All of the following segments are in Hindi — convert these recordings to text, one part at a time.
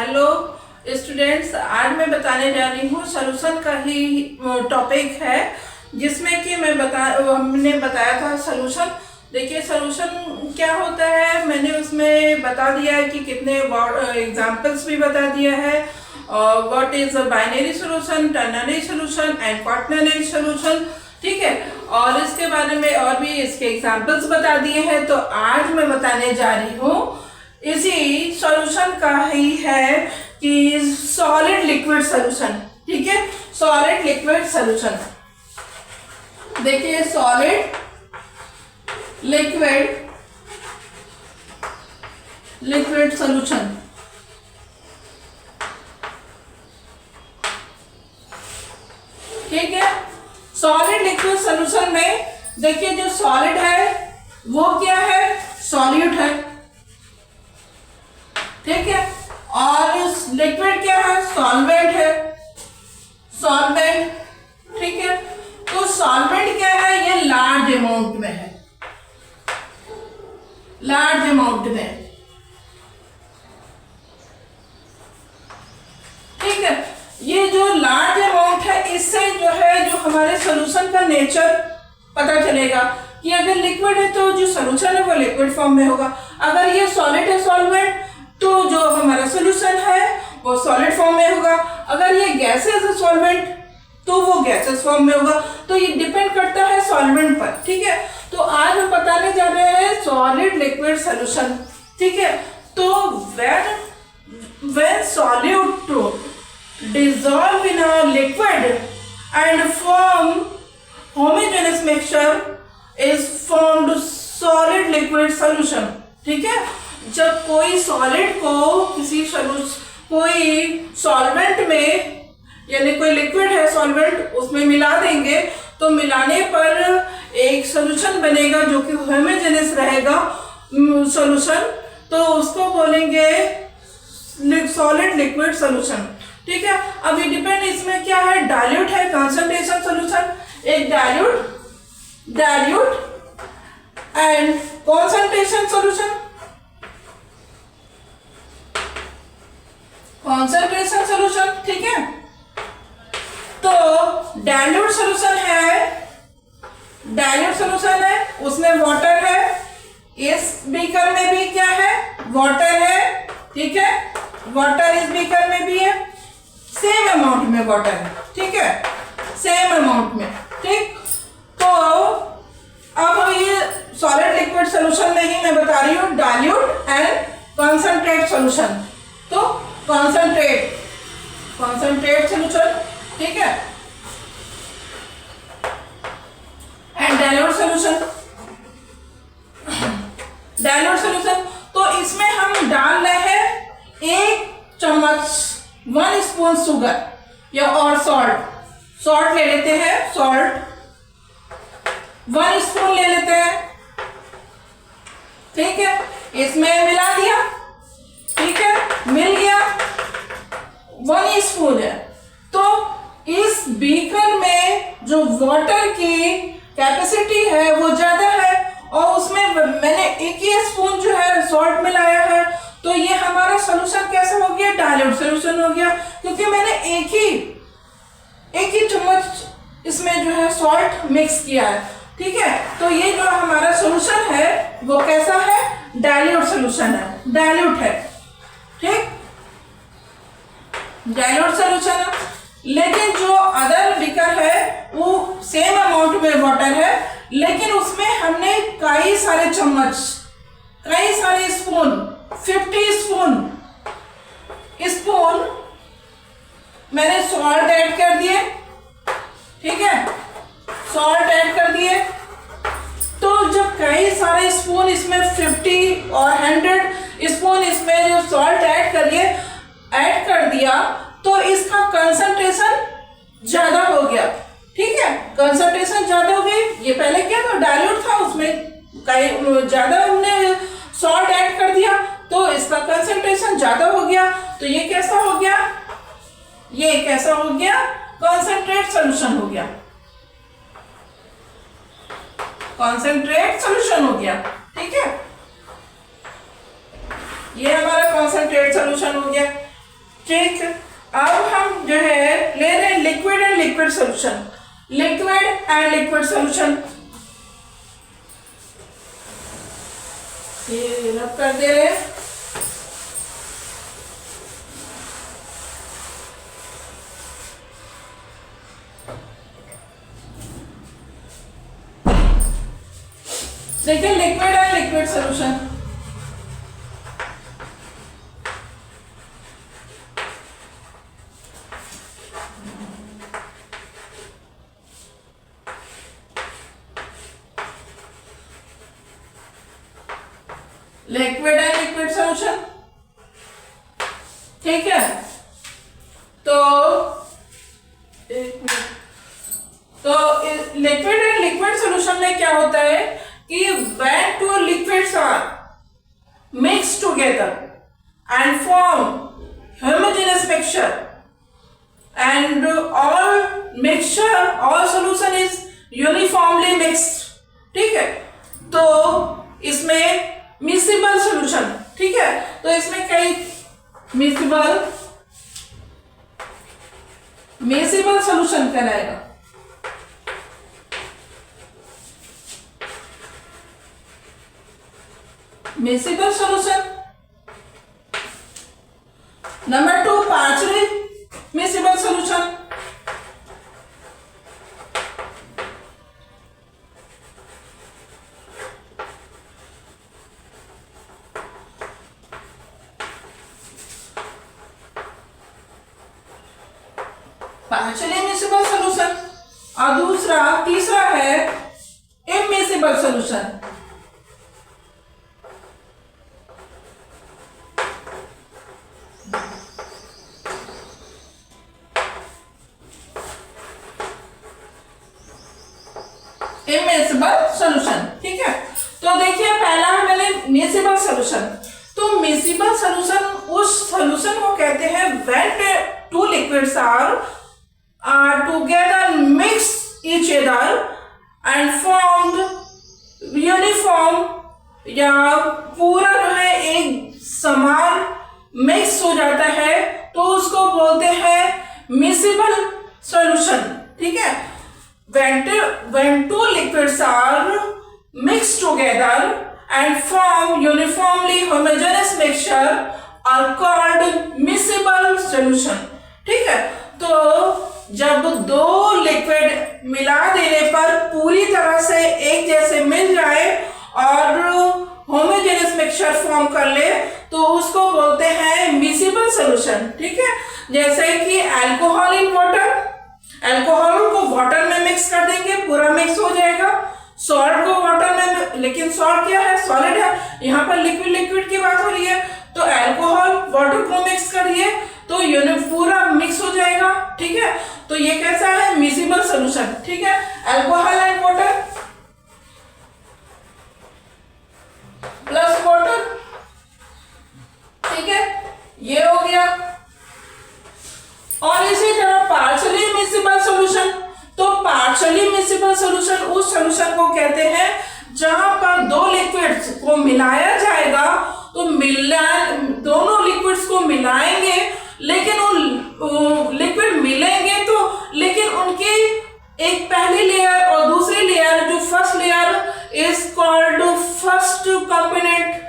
हेलो स्टूडेंट्स, आज मैं बताने जा रही हूँ सॉल्यूशन का ही टॉपिक है, जिसमें कि हमने बताया था सॉल्यूशन। देखिए सॉल्यूशन क्या होता है, मैंने उसमें बता दिया है कि कितने एग्जांपल्स भी बता दिया है। What is a binary solution, ternary solution and quaternary solution, ठीक है। और इसके बारे में और भी इसके एग्जांपल्स बता दिए हैं। तो आज मैं बताने जा रही हूँ इसी सॉल्यूशन का ही है कि सॉलिड लिक्विड सॉल्यूशन, ठीक है। सॉलिड लिक्विड सॉल्यूशन, देखिए सॉलिड लिक्विड सॉल्यूशन, ठीक है। सॉलिड लिक्विड सॉल्यूशन में देखिए जो सॉलिड है वो क्या है, सॉल्यूट है, ठीक है। और इस लिक्विड क्या है, सॉल्वेंट है, सॉल्वेंट, ठीक है। तो सॉल्वेंट क्या है, ये लार्ज अमाउंट में है, लार्ज अमाउंट में, ठीक है। ये जो लार्ज अमाउंट है, इससे जो है जो हमारे सॉल्यूशन का नेचर पता चलेगा कि अगर लिक्विड है तो जो सॉल्यूशन है वो लिक्विड फॉर्म में होगा, अगर ये सॉलिड है सॉल्वेंट तो जो हमारा सॉल्यूशन है वो सॉलिड फॉर्म में होगा, अगर ये गैसेस है सॉल्वेंट तो वो गैसेस फॉर्म में होगा। तो ये डिपेंड करता है सॉल्वेंट पर, ठीक है। तो आज हम बताने जा रहे हैं सॉलिड लिक्विड सॉल्यूशन, ठीक है। तो when solute dissolve in a liquid and form homogeneous mixture is formed solid liquid solution, ठीक है। जब कोई सॉलिड को कोई सॉल्वेंट में, यानी कोई लिक्विड है सॉल्वेंट, उसमें मिला देंगे तो मिलाने पर एक सॉल्यूशन बनेगा जो कि होमोजेनियस रहेगा सॉल्यूशन, तो उसको बोलेंगे सॉलिड लिक्विड सॉल्यूशन, ठीक है। अब ये डिपेंड इसमें क्या है, डाइल्यूट है, कंसंट्रेशन सॉल्यूशन, एक dilute and concentration solution, concentration solution, ठीक है। तो डाइल्यूट सॉल्यूशन है, उसमें वाटर है, इस बीकर में भी क्या है, वाटर है, ठीक है। वाटर इस बीकर में भी है, सेम अमाउंट में वाटर है, ठीक है, सेम अमाउंट में, ठीक। तो अब ये सॉलिड लिक्विड सॉल्यूशन में ही मैं बता रही हूँ डाइल्यूट एंड कंसंट्रेट सॉल्यूशन। तो कंसंट्रेट सॉल्यूशन, ठीक है, एंड डाइल्यूट सॉल्यूशन। तो इसमें हम डाल रहे हैं 1 चम्मच 1 स्पून शुगर या और सॉल्ट ले लेते हैं, सॉल्ट 1 स्पून ले लेते हैं, ठीक है। इसमें मिला दिया, ठीक है, मिल गया, 1 स्पून है। तो इस बीकर में जो वाटर की कैपेसिटी है वो ज्यादा है और उसमें मैंने 1 ही स्पून जो है सॉल्ट मिलाया है, तो ये हमारा सॉल्यूशन कैसा हो गया, डाइल्यूट सॉल्यूशन हो गया, क्योंकि मैंने एक ही चम्मच इसमें जो है सॉल्ट मिक्स किया है, ठीक है। तो ये जो हमारा सॉल्यूशन है वो कैसा है, डाइल्यूट सॉल्यूशन है, डाइल्यूट है, ठीक, डाइल्यूट सॉल्यूशन है। लेकिन जो अदर बीकर है वो सेम अमाउंट में वाटर है, लेकिन उसमें हमने कई सारे स्पून 50 स्पून मैंने सॉल्ट ऐड कर दिए, ठीक है, सॉल्ट ऐड कर दिए। तो जब कई सारे स्पून इसमें 50 और 100 स्पून इसमें जो सॉल्ट ऐड कर दिया तो इसका कंसंट्रेशन ज्यादा हो गया, ठीक है, कंसंट्रेशन ज्यादा हो गई। ये पहले क्या था, डाइल्यूट था, उसमें कई ज्यादा हमने सॉल्ट ऐड कर दिया तो इसका कंसंट्रेशन ज्यादा हो गया। तो ये कैसा हो गया, कंसंट्रेट सॉल्यूशन हो गया, कंसंट्रेट सॉल्यूशन हो गया, ठीक है। ये हमारा कंसंट्रेट सॉल्यूशन हो गया। ठीक, अब हम जो है ले रहे हैं liquid and liquid solution. Liquid and liquid solution ये रब कर दे रहे हैं। देखिए liquid and liquid solution, liquid and liquid solution, ठीक है। तो लिक्विड एंड लिक्विड सोल्यूशन में क्या होता है कि when two liquids are mixed together and form homogeneous mixture and all solution is uniformly mixed, ठीक है। तो इसमें मिक्सिबल सॉल्यूशन, ठीक है। तो इसमें कई मिक्सिबल सॉल्यूशन कहलाएगा। Miscible solution. Number 2 partially miscible solution. Partially miscible solution और तीसरा है इमिक्सिबल सॉल्यूशन। इमिक्सिबल सॉल्यूशन, ठीक है। तो देखिए पहला है मैंने मिक्सिबल सॉल्यूशन। तो मिक्सिबल सॉल्यूशन उस सॉल्यूशन को कहते हैं when two liquids are together mix each other and formed uniform, या पूरा जो है एक समान मिक्स हो जाता है, तो उसको बोलते हैं मिक्सिबल सॉल्यूशन, ठीक है। When two liquids are mixed together and form uniformly homogeneous mixture are called miscible solution, ठीक है। तो जब दो लिक्विड मिला देने पर पूरी तरह से एक जैसे मिल जाए और होमोजेनियस मिक्सचर फॉर्म कर ले, तो उसको बोलते हैं मिक्सिबल सॉल्यूशन, ठीक है। जैसे कि अल्कोहल इन वाटर, अल्कोहल को वाटर में मिक्स कर देंगे, पूरा मिक्स हो जाएगा। सॉल्ट को वाटर में, लेकिन सॉल्ट क्या है, सॉलिड है। यहाँ पर लिक्विड लिक्विड की बात हो रही है, तो अल्कोहल वाटर को मिक्स करिए तो पूरा मिक्स हो जाएगा, ठीक है। तो ये कैसा है, मिक्सिबल सॉल्यूशन, ठीक है। Alcohol and water plus water, ठीक है, ये हो गया। और इसी तरह पार्शियली मिक्सिबल सॉल्यूशन। तो पार्शियली मिक्सिबल सॉल्यूशन उस सॉल्यूशन को कहते हैं जहां पर दो लिक्विड्स को मिलाया जाएगा, तो दोनों लिक्विड्स को मिलाएंगे, लेकिन वो लिक्विड मिलेंगे तो लेकिन उनकी एक पहली लेयर और दूसरी लेयर, जो first layer is called first component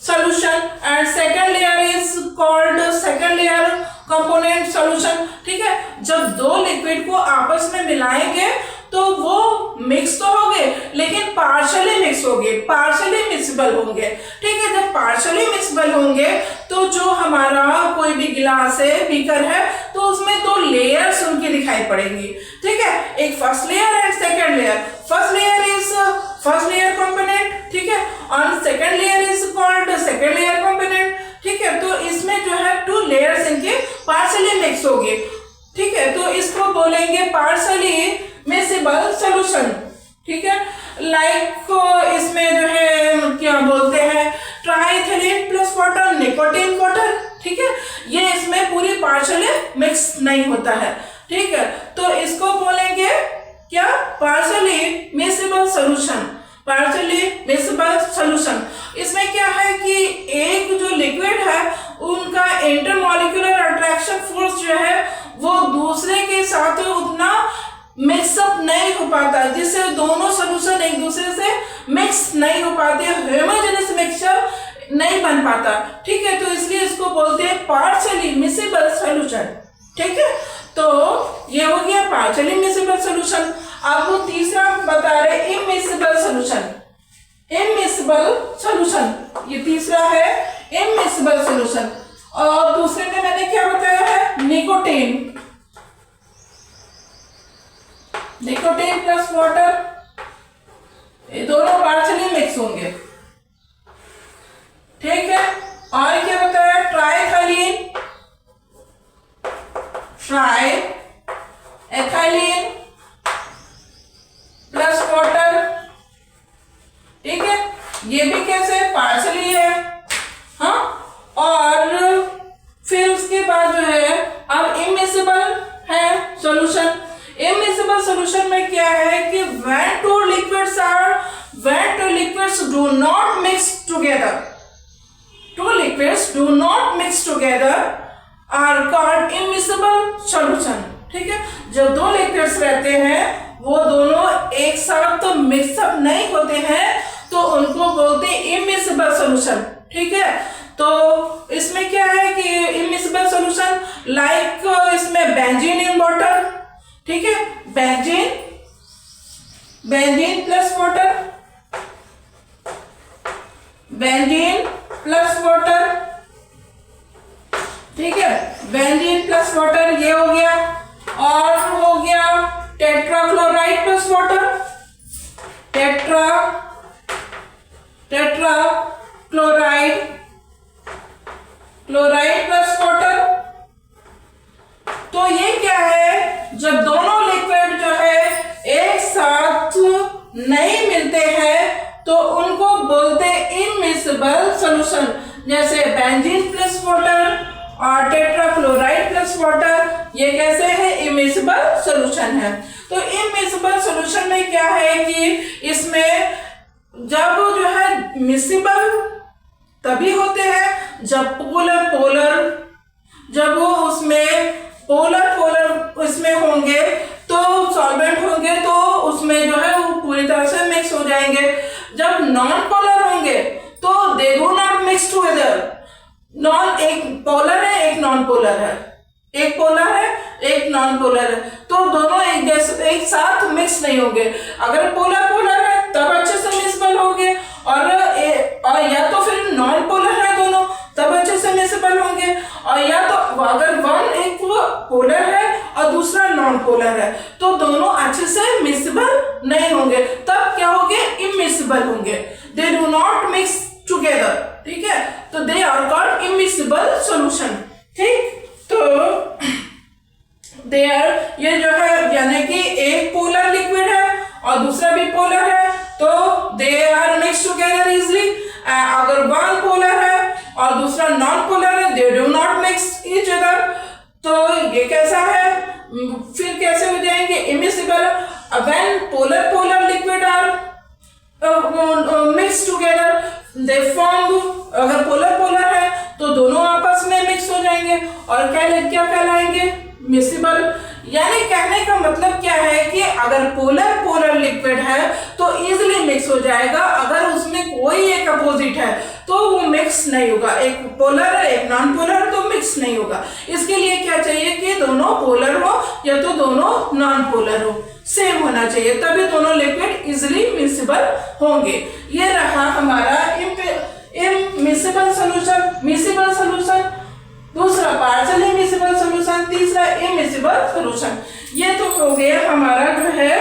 solution and second layer is called second layer component solution, ठीक है। जब दो लिक्विड को आपस में मिलाएंगे तो वो मिक्स तो होंगे, लेकिन पार्शियली मिक्स होंगे, पार्शियली मिक्सिबल होंगे, ठीक है। जब पार्शियली मिक्सिबल होंगे तो जो हमारा कोई भी गिलास है, बीकर है, तो उसमें दो लेयर्स उनकी दिखाई पड़ेंगी, ठीक है। एक first layer and second layer. First layer is first layer component, ठीक है, और second layer is called second layer component, ठीक है। तो इसमें जो है टू लेयर्स इनके पार्शियली मिक्स होंगे, ठीक है। तो इसको बोलेंगे पार्शियली मिक्सिबल सॉल्यूशन, ठीक है। लाइक इसमें जो है क्या बोलते हैं, ट्राइएथिलीन प्लस वाटर, निकोटीन वाटर, ठीक है। ये इसमें पूरी पार्शियली मिक्स नहीं होता है, ठीक है। तो इसको बोलेंगे क्या, partially miscible solution, partially miscible solution. इसमें क्या है कि एक जो लिक्विड है उनका इंटरमॉलिक्यूलर अट्रैक्शन फोर्स जो है वो दूसरे के साथ उतना मिक्सअप नहीं हो पाता, जिससे दोनों सोल्यूशन एक दूसरे से मिक्स नहीं हो पाते, होमोजेनियस मिक्सचर नहीं बन पाता। ठीक है, तो इसलिए इसको बोलते हैं पार्शियली मिसिबल सॉल्यूशन। ठीक है, तो ये हो गया पार्शियली मिसिबल सॉल्यूशन। अब वो तीसरा बता रहे इमिसिबल सॉल्यूशन। इमिसिबल सॉल्यूशन ये तीसरा है, इमिसिबल सॉल्यूशन। और दूसरे में मैंने क्या बताया है, निकोटीन, निकोटीन प्लस वाटर, ये दोनों पार्शियली मिक्स होंगे। ठीक है, और क्या बताया, ट्राइथाइलीन, ट्राई एथाइलीन प्लस वाटर। ठीक है, ये भी कैसे पार्शियली है। हाँ, और फिर उसके बाद जो है अब इमिसिबल है सॉल्यूशन। इमिसिबल सॉल्यूशन में क्या है कि when two liquids do not mix together, two liquids do not mix together are called immiscible solution। ठीक है, जब दो लिक्विड्स रहते हैं वो दोनों एक साथ तो मिक्सअप नहीं होते हैं तो उनको बोलते हैं इमिसिबल सॉल्यूशन। ठीक है, तो इसमें क्या है कि इमिसिबल सॉल्यूशन लाइक इसमें बेंजीन इन वाटर। ठीक है, benzene, benzene plus water, benzene plus water. ठीक है, बेंजीन प्लस वाटर ये हो गया। और हो गया tetrachloride plus water, tetrachloride, chloride plus water. तो ये क्या है, जब दोनों लिक्विड जो है एक साथ नहीं मिलते हैं तो उनको बोलते हैं इमिसिबल सॉल्यूशन। जैसे बेंजीन प्लस वाटर और टेट्राक्लोराइड प्लस वाटर, ये कैसे है, इमिसिबल सॉल्यूशन है। तो इमिसिबल सॉल्यूशन में क्या है कि इसमें जब जो है मिसिबल तभी होते हैं जब पोलर पोलर, जब वो उसमें पोलर पोलर इसमें होंगे तो सॉल्वेंट होंगे तो उसमें जो है वो पूरी तरह से मिक्स हो जाएंगे। जब नॉन पोलर होंगे तो they do not mix together. Non, एक पोलर है एक नॉन पोलर है, एक पोलर है एक नॉन पोलर है, तो दोनों एक जैसे एक साथ मिक्स नहीं होंगे। अगर पोलर पोलर है तब अच्छे से मिक्सबल होंगे, और या तो फिर नॉन पोलर है दोनों तब अच्छे से मिक्सबल होंगे, और या तो अगर वन एक पोलर है और दूसरा नॉन पोलर है तो दोनों अच्छे से मिक्सबल नहीं होंगे, तब क्या होंगे, इमिसिबल होंगे। They do not mix together. ठीक है, तो they are called immiscible solution. ठीक, तो देयर ये जो है यानी कि एक पोलर लिक्विड है और दूसरा भी पोलर है तो they are mix together easily. अगर वन पोलर है और दूसरा नॉन पोलर है, they do not mix each other. तो ये कैसा है, फिर कैसे हो जाएंगे, immiscible. When polar polar liquid are mix together they form, अगर पोलर पोलर है तो दोनों आपस में मिक्स हो जाएंगे और क्या कहलाएंगे, मिसिबल। यानी कहने का मतलब क्या है कि अगर पोलर पोलर लिक्विड है तो इजीली मिक्स हो जाएगा, अगर उसमें कोई एक अपोजिट है तो वो मिक्स नहीं होगा। एक पोलर है एक नॉन पोलर तो मिक्स नहीं होगा। इसके लिए क्या चाहिए कि दोनों पोलर हो या तो दोनों नॉन पोलर हो, सेम होना चाहिए, तभी दोनों लिक्विड इजीली मिक्सेबल होंगे। ये रहा हमारा इमिसिबल सॉल्यूशन, मिसिबल सॉल्यूशन, दूसरा पार्शियली मिसिबल सॉल्यूशन, तीसरा इमिसिबल सॉल्यूशन। ये तो हो गया हमारा जो है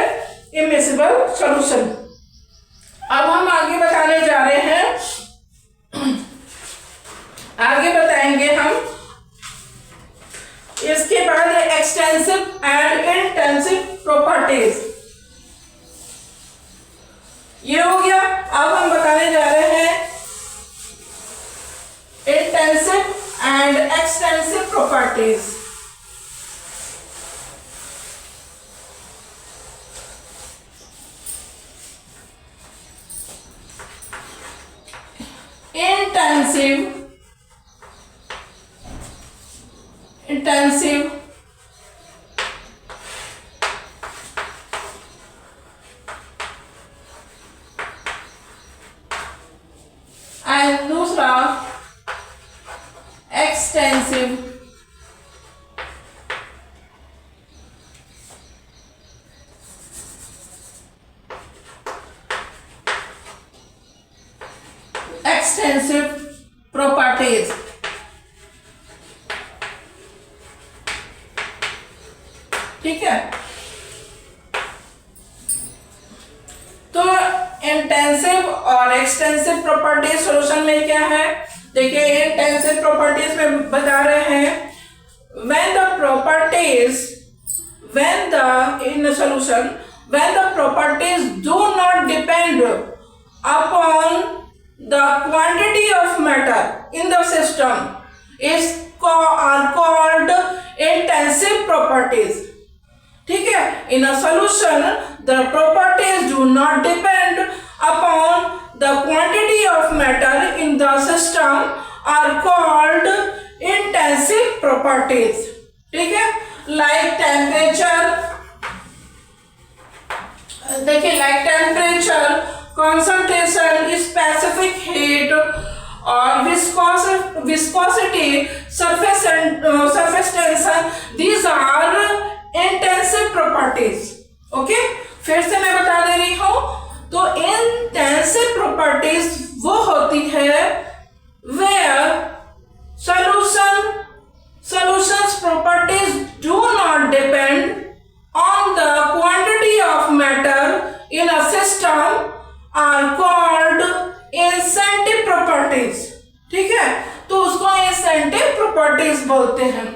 इमिसिबल सॉल्यूशन। अब हम आगे बताने जा रहे हैं, आगे बताएंगे हम इसके बाद एक्सटेंसिव एंड इंटेंसिव प्रॉपर्टीज। ये हो गया। अब हम बताने जा रहे हैं intensive and extensive properties। Intensive extensive, and दूसरा एक्सटेंसिव। एक्सटेंसिव प्रॉपर्टीज, ठीक है। तो इंटेंसिव और एक्सटेंसिव प्रॉपर्टीज सॉल्यूशन में क्या है, देखिए इंटेंसिव प्रॉपर्टीज में बता रहे हैं when the properties in the solution when the properties do not depend upon the quantity of matter in the system are called intensive properties, ठीक है। in a solution the properties do not depend upon the quantity of matter in the system are called intensive properties, ठीक है। like temperature, देखिए like temperature, concentration, specific heat और viscosity, surface tension, these are intensive properties, okay. फिर से मैं बता दे रही हूं, तो intensive properties वो होती है where solutions properties do not depend on the quantity of matter in a system are called incentive properties, ठीक है। तो उसको incentive properties बोलते हैं।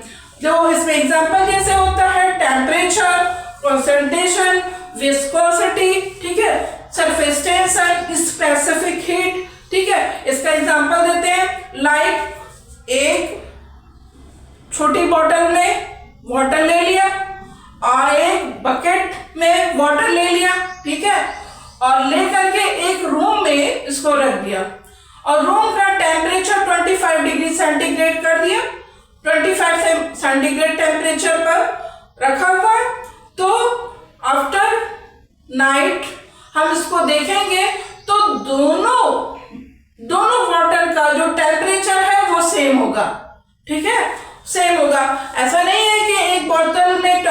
जो इसमें एग्जांपल जैसे होता है टेम्परेचर, कंसंट्रेशन, विस्कोसिटी, ठीक है, सरफेस टेंशन, स्पेसिफिक हीट, ठीक है। इसका एग्जांपल देते हैं लाइक एक छोटी बोतल में वाटर ले लिया और एक बकेट में वाटर ले लिया, ठीक है, और लेकर के एक रूम में इसको रख दिया और रूम का टेम्परेचर 25 डिग्री सेंटीग्रेड कर दिया, 25 सेंटीग्रेड टेम्परेचर पर रखा हुआ। तो आफ्टर नाइट हम इसको देखेंगे तो दोनों वाटर का जो टेम्परेचर है वो सेम होगा, ठीक है, सेम होगा। ऐसा नहीं है कि एक बोतल में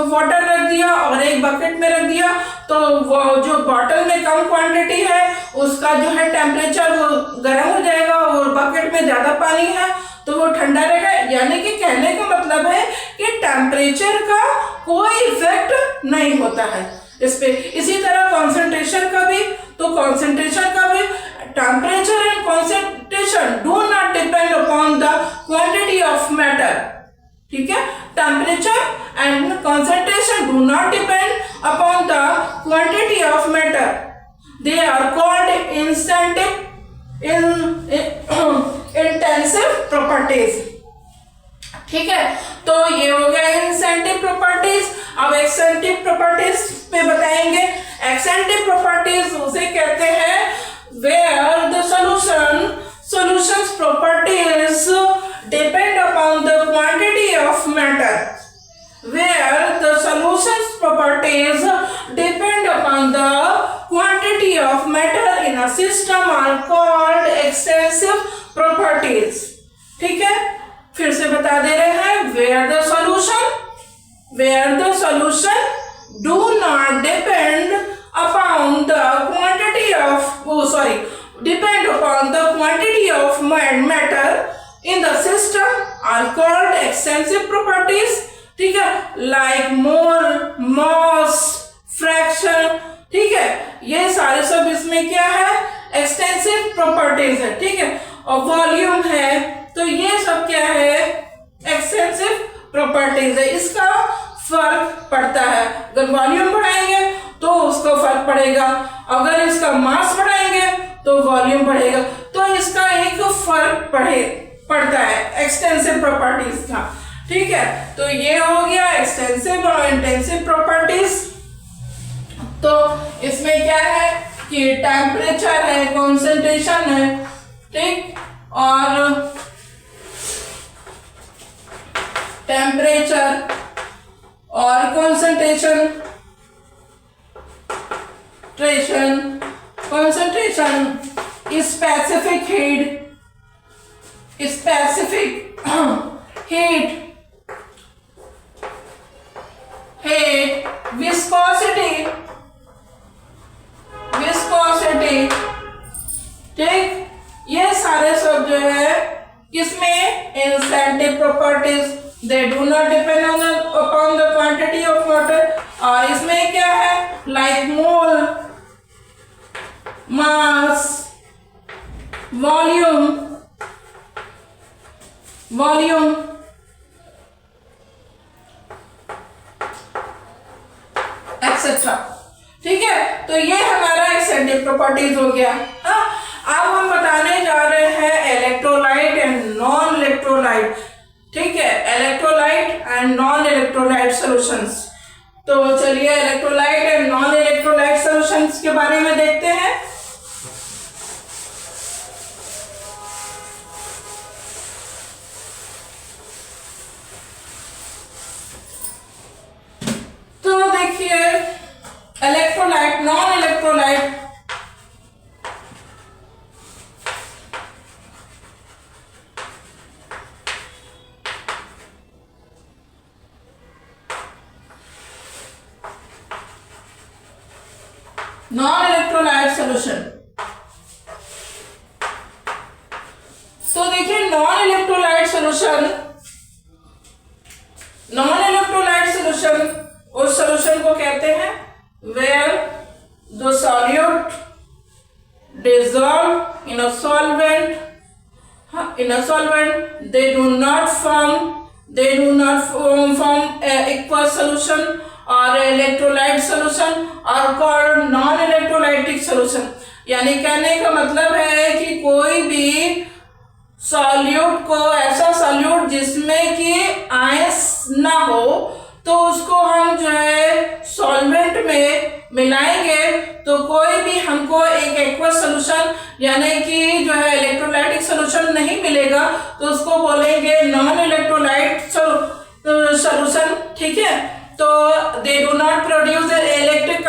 वाटर रख दिया और एक बकेट में रख दिया तो वो जो बोतल में कम क्वांटिटी है उसका जो है टेम्परेचर वो गर्म हो जाएगा और बकेट में ज्यादा पानी है तो वो ठंडा रहेगा। यानी कि कहने का मतलब है कि टेम्परेचर का कोई इफेक्ट नहीं होता है इस पे। इसी तरह कॉन्सेंट्रेशन का भी, तो कॉन्सेंट्रेशन का भी temperature and concentration do not depend upon the quantity of matter, ठीक है। Temperature and concentration do not depend upon the quantity of matter, they are called intensive properties, ठीक है। तो ये हो गया इंसेंटिव प्रॉपर्टीज। अब एक्सेंटिव प्रॉपर्टीज पे बताएंगे। एक्सेंटिव प्रॉपर्टीज उसे कहते हैं where the solutions properties depend upon the quantity of matter, where the solutions properties depend upon the quantity of matter in a system are called extensive properties, ठीक है। फिर से बता दे रहे हैं where the solution do not depend upon the quantity of matter in the system are called extensive properties, ठीक है। like mole, mass, fraction, ठीक है, ये सारे सब इसमें क्या है, एक्सटेंसिव प्रॉपर्टीज है, ठीक है। और वॉल्यूम है तो ये सब क्या है, एक्सटेंसिव प्रॉपर्टीज है। इसका फर्क पड़ता है, अगर वॉल्यूम बढ़ाएंगे तो उसको फर्क पड़ेगा, अगर इसका मास बढ़ाएंगे तो वॉल्यूम बढ़ेगा, तो इसका एक फर्क पड़ता है एक्सटेंसिव प्रॉपर्टीज का, ठीक है। तो ये हो गया एक्सटेंसिव और इंटेंसिव प्रॉपर्टीज। तो इसमें क्या है कि टेम्परेचर है, कॉन्सेंट्रेशन है, ठीक, और टेम्परेचर और कंसंट्रेशन, स्पेसिफिक हीट, विस्कोसिटी, ठीक, ये सारे सब जो है किसमें, इंस्टेंटिव properties, they do not depend upon the quantity of water. और इसमें क्या है, लाइक मोल, मास, वॉल्यूम, एक्सेट्रा। ठीक है, तो ये हमारा एक्सटेंटिव प्रॉपर्टीज हो गया। हाँ, अब हम बताने जा रहे हैं इलेक्ट्रोलाइट एंड नॉन इलेक्ट्रोलाइट। ठीक है, electrolyte and non electrolyte solutions. तो चलिए electrolyte and non electrolyte solutions के बारे में देखते हैं। तो देखिए electrolyte, non electrolyte, non electrolyte solution. तो देखिए नॉन इलेक्ट्रोलाइट सॉल्यूशन उस सॉल्यूशन को कहते हैं where the solute dissolve in a solvent, they do not form aqueous solution or electrolyte solution are called non electrolytic solution। यानी कहने का मतलब है कि कोई भी सॉल्यूट को, ऐसा सॉल्यूट जिसमें कि आयंस ना हो, तो उसको हम जो है सॉल्वेंट में मिलाएंगे तो कोई भी हमको एक एक्वस सॉल्यूशन यानी कि जो है इलेक्ट्रोलाइटिक सॉल्यूशन नहीं मिलेगा, तो उसको बोलेंगे नॉन इलेक्ट्रोलाइट सॉल्यूशन। ठीक है, तो they do not produce electric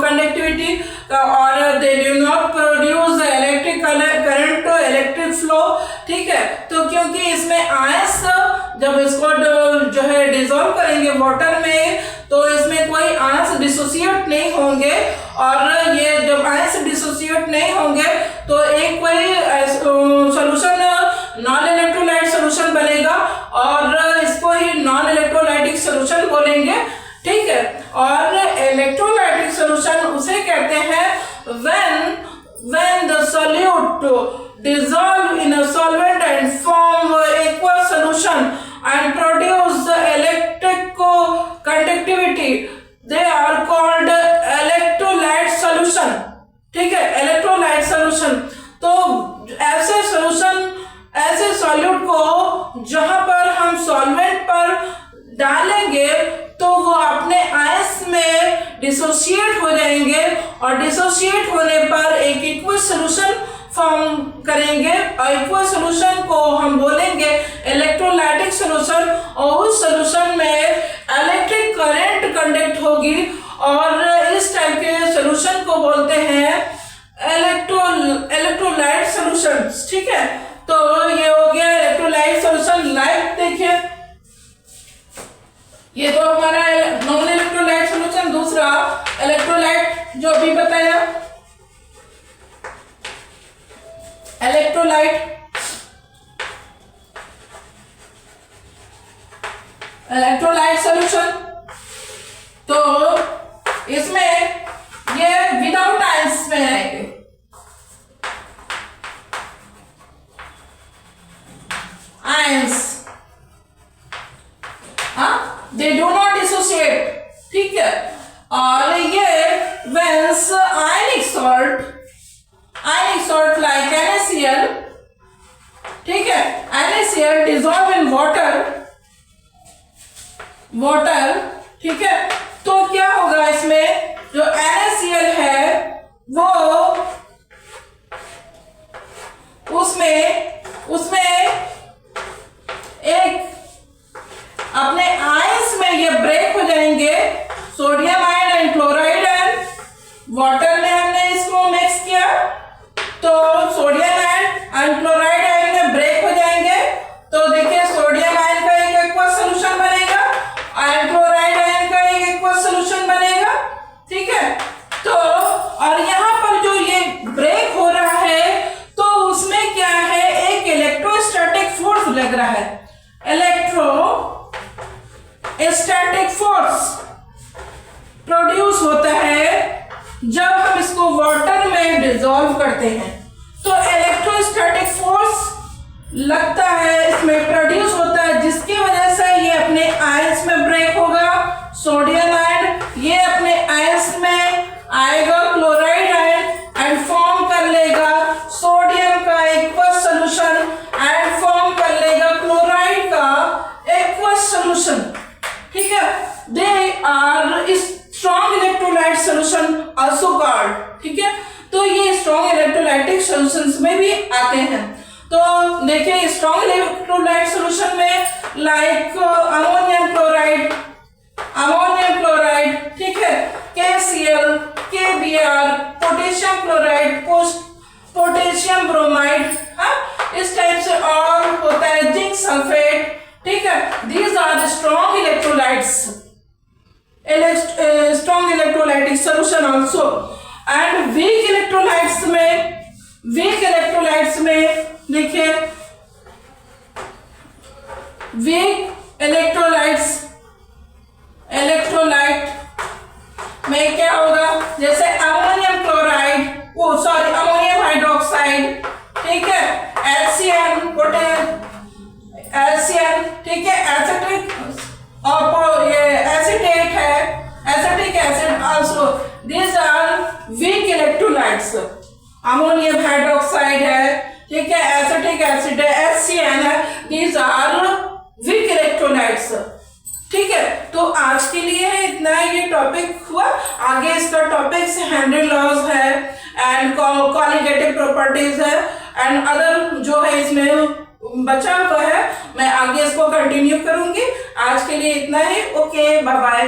conductivity और they do not produce electric current, electric flow. ठीक है, तो क्योंकि इसमें आयंस जब इसको जो है डिसॉल्व करेंगे वाटर में, तो इसमें कोई आयंस डिसोसिएट नहीं होंगे, और ये जब आयंस डिसोसिएट नहीं होंगे तो एक कोई सॉल्यूशन नॉन इलेक्ट्रोलाइट सॉल्यूशन बनेगा और इसको ही नॉन इलेक्ट्रोलाइटिक सॉल्यूशन बोलेंगे। ठीक है, और इलेक्ट्रोलाइटिक सॉल्यूशन उसे कहते हैं when the solute dissolve in a solvent and form aqueous solution and produce the electric conductivity, they are called electrolyte solution। ठीक है, इलेक्ट्रोलाइट सॉल्यूशन। तो ऐसे सॉल्यूशन, ऐसे सॉल्यूट को जहां पर हम सॉल्वेंट पर डालेंगे तो वो अपने आयंस में डिसोसिएट हो जाएंगे, और डिसोसिएट होने पर एक एक्वस सॉल्यूशन फॉर्म करेंगे, और एक्वस सॉल्यूशन को हम बोलेंगे इलेक्ट्रोलाइटिक सॉल्यूशन, और उस सॉल्यूशन में इलेक्ट्रिक करंट कंडक्ट होगी, और इस टाइप के सॉल्यूशन को बोलते हैं इलेक्ट्रोलाइट सॉल्यूशंस। ठीक है, तो ये हो गया इलेक्ट्रोलाइट सॉल्यूशन। लाइक देखिए, ये तो हमारा नॉन इलेक्ट्रोलाइट सॉल्यूशन। दूसरा इलेक्ट्रोलाइट जो अभी बताया, इलेक्ट्रोलाइट सॉल्यूशन, तो इसमें ये विदाउट आयंस में आएंगे। आयंस, हाँ, दे डू नॉट डिसोसिएट। ठीक है, और ये व्हेंस आयनिक सॉल्ट लाइक NaCl, ठीक है, NaCl डिसॉल्व इन वाटर। ठीक है, तो क्या होगा, इसमें जो NaCl है वो उसमें एक अपने आयंस में ये ब्रेक हो जाएंगे। Sodium ion and chloride and water में हमने इसको मिक्स किया तो sodium ion and chloride ion में ब्रेक हो जाएंगे। तो देखिए सोडियम आयन का एक एक्वस सॉल्यूशन बनेगा एंड क्लोराइड आयन का एक एक्वस सॉल्यूशन बनेगा। ठीक है, तो और यहाँ पर जो ये ब्रेक हो रहा है तो उसमें क्या है, एक इलेक्ट्रोस्टैटिक फोर्स लग रहा है। इलेक्ट्रोस्टैटिक फोर्स प्रोड्यूस होता है जब हम इसको वाटर में डिसॉल्व करते हैं। तो इलेक्ट्रोस्टैटिक फोर्स लगता है, इसमें प्रोड्यूस होता है, जिसकी वजह से ये अपने आयंस में ब्रेक होगा। सोडियम आयन ये अपने आयंस में आएगा क्लोराइड आयन एंड फॉर्म कर लेगा सोडियम का एक्वस सॉल्यूशन एंड फॉर्म कर लेगा क्लोराइड का एक्वस सॉल्यूशन। ठीक है, they are strong electrolyte solution also called. ठीक है, तो ये स्ट्रॉन्ग इलेक्ट्रोलाइटिक सॉल्यूशंस में भी आते हैं। तो देखिए स्ट्रॉन्ग इलेक्ट्रोलाइट सॉल्यूशन में लाइक अमोनियम क्लोराइड, ठीक है, KCl, KBr, potassium chloride, potassium bromide, हाँ इस टाइप से, और होता है जिंक सल्फेट। ठीक है, these are strong electrolytes, strong electrolytic solution also. And weak electrolytes में देखिए वीक इलेक्ट्रोलाइट में क्या होगा, जैसे अमोनियम क्लोराइड, अमोनियम हाइड्रोक्साइड, ठीक है, LCN, ठीक है, एसिटिक और ये एसिटेट है, acetic acid also, these are weak electrolytes. Ammonium hydroxide है, ठीक है, एसिटिक एसिड है, HCN है, दीज आर वीक इलेक्ट्रोलाइट्स। ठीक है, तो आज के लिए इतना ये टॉपिक हुआ। आगे इसका टॉपिक हेनरी लॉज है एंड कॉलिगेटिव प्रॉपर्टीज है एंड अदर जो है इसमें बचा हुआ है, मैं आगे इसको कंटिन्यू करूंगी। आज के लिए इतना ही, ओके, बाय बाय।